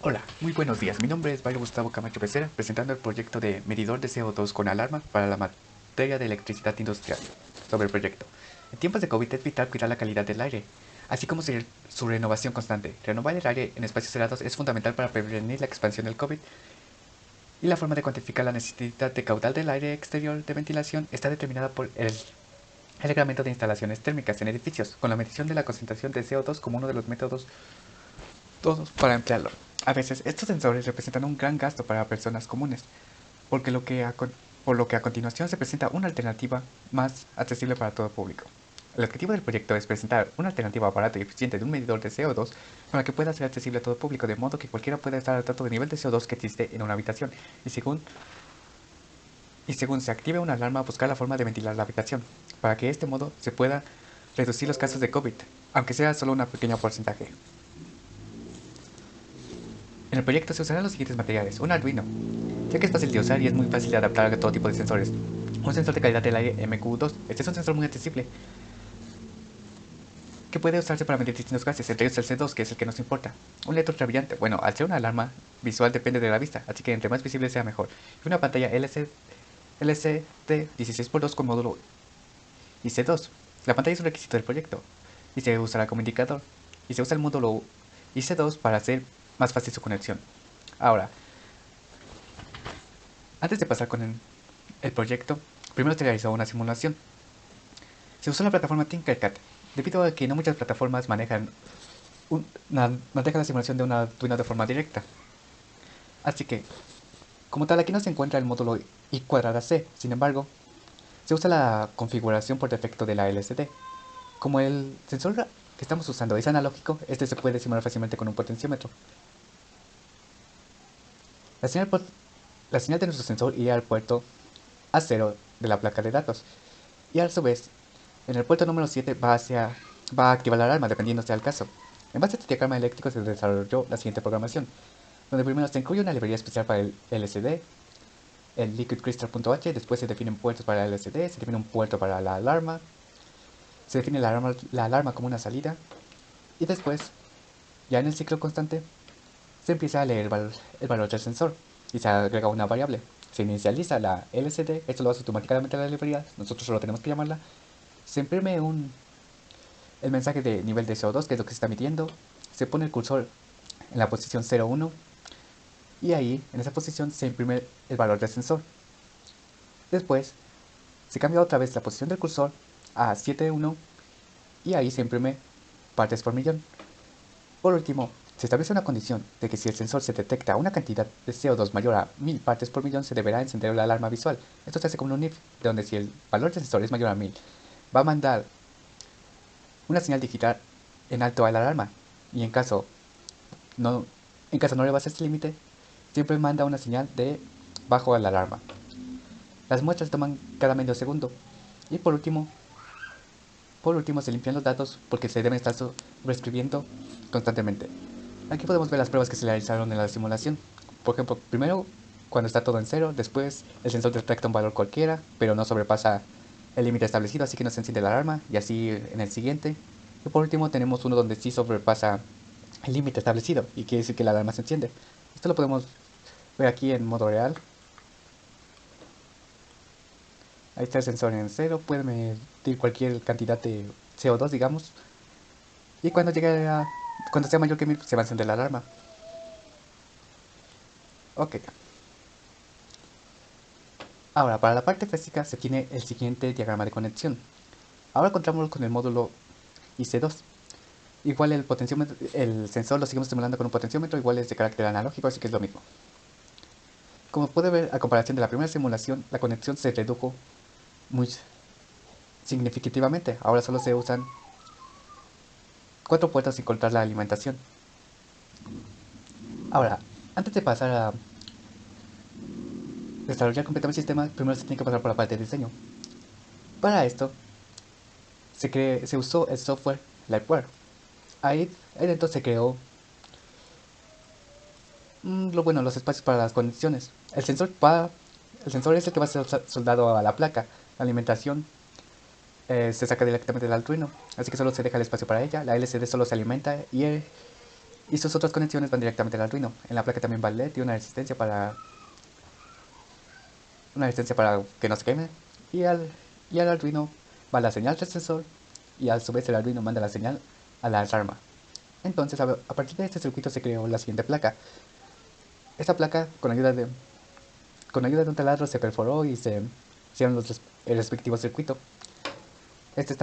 Hola, muy buenos días. Mi nombre es Byron Gustavo Camacho Becerra, presentando el proyecto de medidor de CO2 con alarma para la materia de electricidad industrial. Sobre el proyecto. En tiempos de COVID es vital cuidar la calidad del aire, así como su renovación constante. Renovar el aire en espacios cerrados es fundamental para prevenir la expansión del COVID, y la forma de cuantificar la necesidad de caudal del aire exterior de ventilación está determinada por el reglamento de instalaciones térmicas en edificios, con la medición de la concentración de CO2 como uno de los métodos todos para emplearlo. A veces estos sensores representan un gran gasto para personas comunes, porque por lo que a continuación se presenta una alternativa más accesible para todo público. El objetivo del proyecto es presentar una alternativa barata y eficiente de un medidor de CO2 para que pueda ser accesible a todo público, de modo que cualquiera pueda estar al tanto del nivel de CO2 que existe en una habitación y según se active una alarma, buscar la forma de ventilar la habitación, para que de este modo se pueda reducir los casos de COVID, aunque sea solo un pequeño porcentaje. En el proyecto se usarán los siguientes materiales: un Arduino, ya que es fácil de usar y es muy fácil de adaptar a todo tipo de sensores. Un sensor de calidad del aire MQ2. Este es un sensor muy accesible que puede usarse para medir distintos gases, entre ellos el C2, que es el que nos importa. Un LED ultrabrillante. Bueno, al ser una alarma visual depende de la vista, así que entre más visible sea mejor. Y una pantalla LCD 16x2 con módulo IC2. La pantalla es un requisito del proyecto y se usará como indicador. Y se usa el módulo IC2 para hacer más fácil su conexión. Ahora, antes de pasar con el proyecto, primero se realizó una simulación. Se usó la plataforma Tinkercad, debido a que no muchas plataformas manejan la simulación de un Arduino de forma directa. Así que, como tal, aquí no se encuentra el módulo I cuadrada C. Sin embargo, se usa la configuración por defecto de la LCD. Como el sensor que estamos usando es analógico, este se puede simular fácilmente con un potenciómetro. La señal, la señal de nuestro sensor irá al puerto A0 de la placa de datos, y a su vez, en el puerto número 7 va a activar la alarma, dependiendo sea el caso. En base a este diagrama eléctrico se desarrolló la siguiente programación, donde primero se incluye una librería especial para el LCD, el liquidcrystal.h. Después se definen puertos para el LCD, se define un puerto para la alarma, se define la alarma como una salida, y después, ya en el ciclo constante, se empieza a leer el valor del sensor y se agrega una variable. Se inicializa la LCD, esto lo hace automáticamente la librería, nosotros solo tenemos que llamarla. Se imprime el mensaje de nivel de CO2, que es lo que se está midiendo. Se pone el cursor en la posición 0,1 y ahí, en esa posición, se imprime el valor del sensor. Después, se cambia otra vez la posición del cursor a 7,1 y ahí se imprime partes por millón. Por último, se establece una condición de que si el sensor se detecta una cantidad de CO2 mayor a 1000 partes por millón, se deberá encender la alarma visual. Esto se hace con un if, donde si el valor del sensor es mayor a 1000, va a mandar una señal digital en alto a la alarma. Y no, en caso no rebase este límite, siempre manda una señal de bajo a la alarma. Las muestras toman cada medio segundo. Y por último se limpian los datos porque se deben estar sobreescribiendo constantemente. Aquí podemos ver las pruebas que se realizaron en la simulación. Por ejemplo, primero cuando está todo en cero, después el sensor detecta un valor cualquiera, pero no sobrepasa el límite establecido, así que no se enciende la alarma, y así en el siguiente. Y por último tenemos uno donde sí sobrepasa el límite establecido, y quiere decir que la alarma se enciende. Esto lo podemos ver aquí en modo real. Ahí está el sensor en cero, puede medir cualquier cantidad de CO2, digamos. Y cuando sea mayor que 1000, se va a encender la alarma. Ok. Ahora, para la parte física se tiene el siguiente diagrama de conexión. Ahora encontramos con el módulo IC2. Igual el sensor lo seguimos estimulando con un potenciómetro, igual es de carácter analógico, así que es lo mismo. Como puede ver, a comparación de la primera simulación, la conexión se redujo muy significativamente. Ahora solo se usan 4 puertos sin contar la alimentación. Ahora, antes de pasar a desarrollar completamente el sistema, primero se tiene que pasar por la parte de diseño. Para esto, se usó el software Liveware. Ahí dentro se creó los espacios para las conexiones. El sensor es el que va a ser soldado a la placa. La alimentación se saca directamente del Arduino, así que solo se deja el espacio para ella. La LCD solo se alimenta Y sus otras conexiones van directamente al Arduino. En la placa también va el LED y una resistencia para que no se queme. Y al Arduino va la señal del sensor y a su vez el Arduino manda la señal a la alarma. Entonces a partir de este circuito se creó la siguiente placa. Esta placa con ayuda de un taladro se perforó y se hicieron el respectivo circuito. Este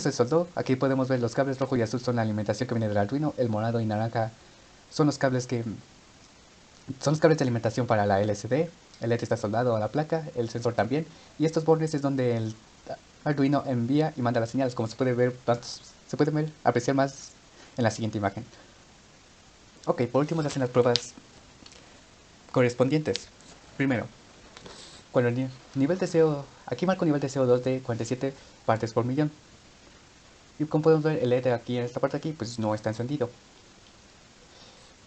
se soldó. Aquí podemos ver los cables rojo y azul son la alimentación que viene del Arduino. El morado y naranja son los cables de alimentación para la LCD. El LED está soldado a la placa, el sensor también. Y estos bordes es donde el Arduino envía y manda las señales. Como se puede ver, apreciar más en la siguiente imagen. Ok, por último se hacen las pruebas correspondientes. Primero, cuando el nivel de CO, aquí marco nivel de CO2 de 47 partes por millón. Y como podemos ver, el LED aquí en esta parte aquí, pues no está encendido.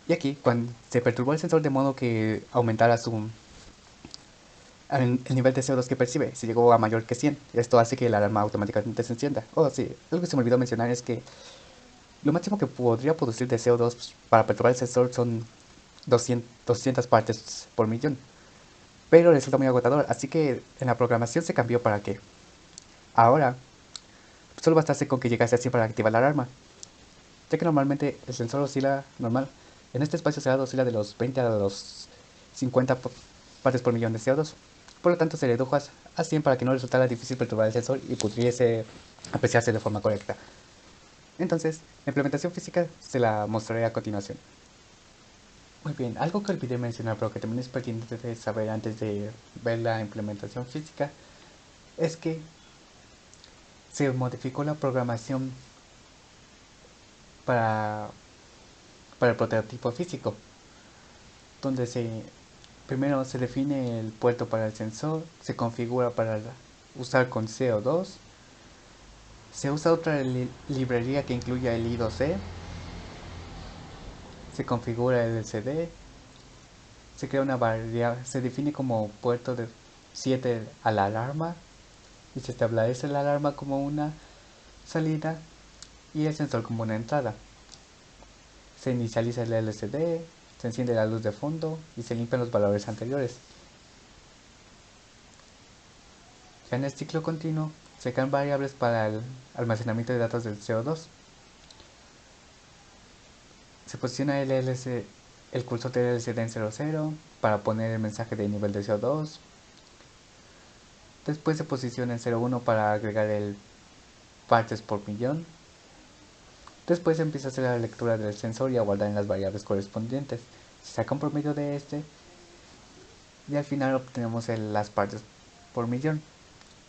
Y aquí, cuando se perturbó el sensor de modo que aumentara el nivel de CO2 que percibe, se llegó a mayor que 100. Esto hace que la alarma automáticamente se encienda. Oh, sí, algo que se me olvidó mencionar es que lo máximo que podría producir de CO2 para perturbar el sensor son 200 partes por millón. Pero resulta muy agotador, así que en la programación se cambió para que ahora solo bastase con que llegase a 100 para activar la alarma, ya que normalmente el sensor oscila normal. En este espacio cerrado oscila de los 20 a los 50 partes por millón de CO2. Por lo tanto, se redujo a 100 para que no resultara difícil perturbar el sensor y pudiese apreciarse de forma correcta. Entonces, la implementación física se la mostraré a continuación. Muy bien, algo que olvidé mencionar, pero que también es pertinente de saber antes de ver la implementación física, es que se modificó la programación para, para el prototipo físico, donde primero se define el puerto para el sensor, se configura para usar con CO2, se usa otra librería que incluya el I2C, se configura el LCD, se crea una variable, se define como puerto de 7 a la alarma y se establece la alarma como una salida y el sensor como una entrada. Se inicializa el LCD, se enciende la luz de fondo y se limpian los valores anteriores. Ya en el ciclo continuo se crean variables para el almacenamiento de datos del CO2. Se posiciona el cursor del LCD en 00 para poner el mensaje de nivel de CO2. Después se posiciona en 01 para agregar el partes por millón. Después se empieza a hacer la lectura del sensor y a guardar en las variables correspondientes. Se saca un promedio de este y al final obtenemos las partes por millón.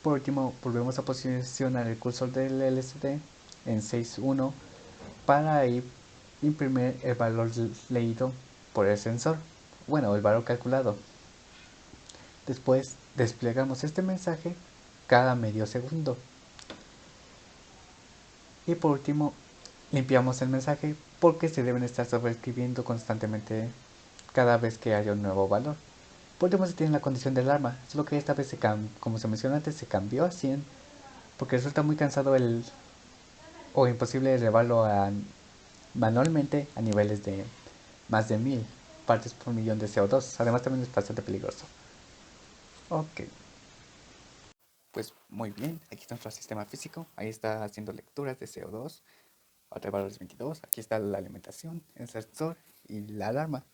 Por último, volvemos a posicionar el cursor del LCD en 6.1 para imprimir el valor leído por el sensor. Bueno, el valor calculado. Después desplegamos este mensaje cada medio segundo. Y por último, limpiamos el mensaje porque se deben estar sobreescribiendo constantemente cada vez que haya un nuevo valor. Por último se tiene la condición del alarma, solo que esta vez como se mencionó antes, se cambió a 100 porque resulta muy cansado o imposible elevarlo manualmente a niveles de más de 1000 partes por millón de CO2. Además también es bastante peligroso. Ok, pues muy bien, aquí está nuestro sistema físico, ahí está haciendo lecturas de CO2, otra valores 22, aquí está la alimentación, el sensor y la alarma.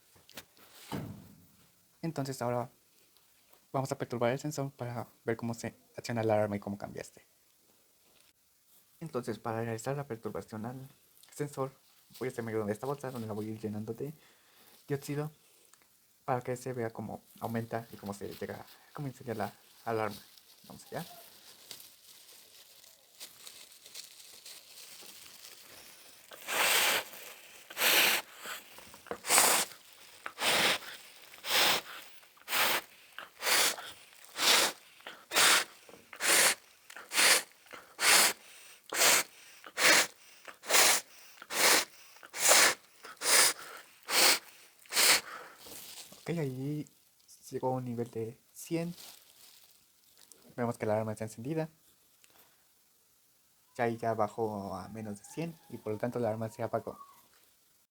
Entonces ahora vamos a perturbar el sensor para ver cómo se acciona la alarma y cómo cambia este. Entonces para realizar la perturbación al sensor voy a hacerme de esta bolsa donde la voy a ir llenando de dióxido para que se vea cómo aumenta y cómo se llega, cómo encender la alarma. Vamos allá. Ok, ahí llegó a un nivel de 100. Vemos que la alarma está encendida. Ya ahí ya bajó a menos de 100 y por lo tanto la alarma se apagó.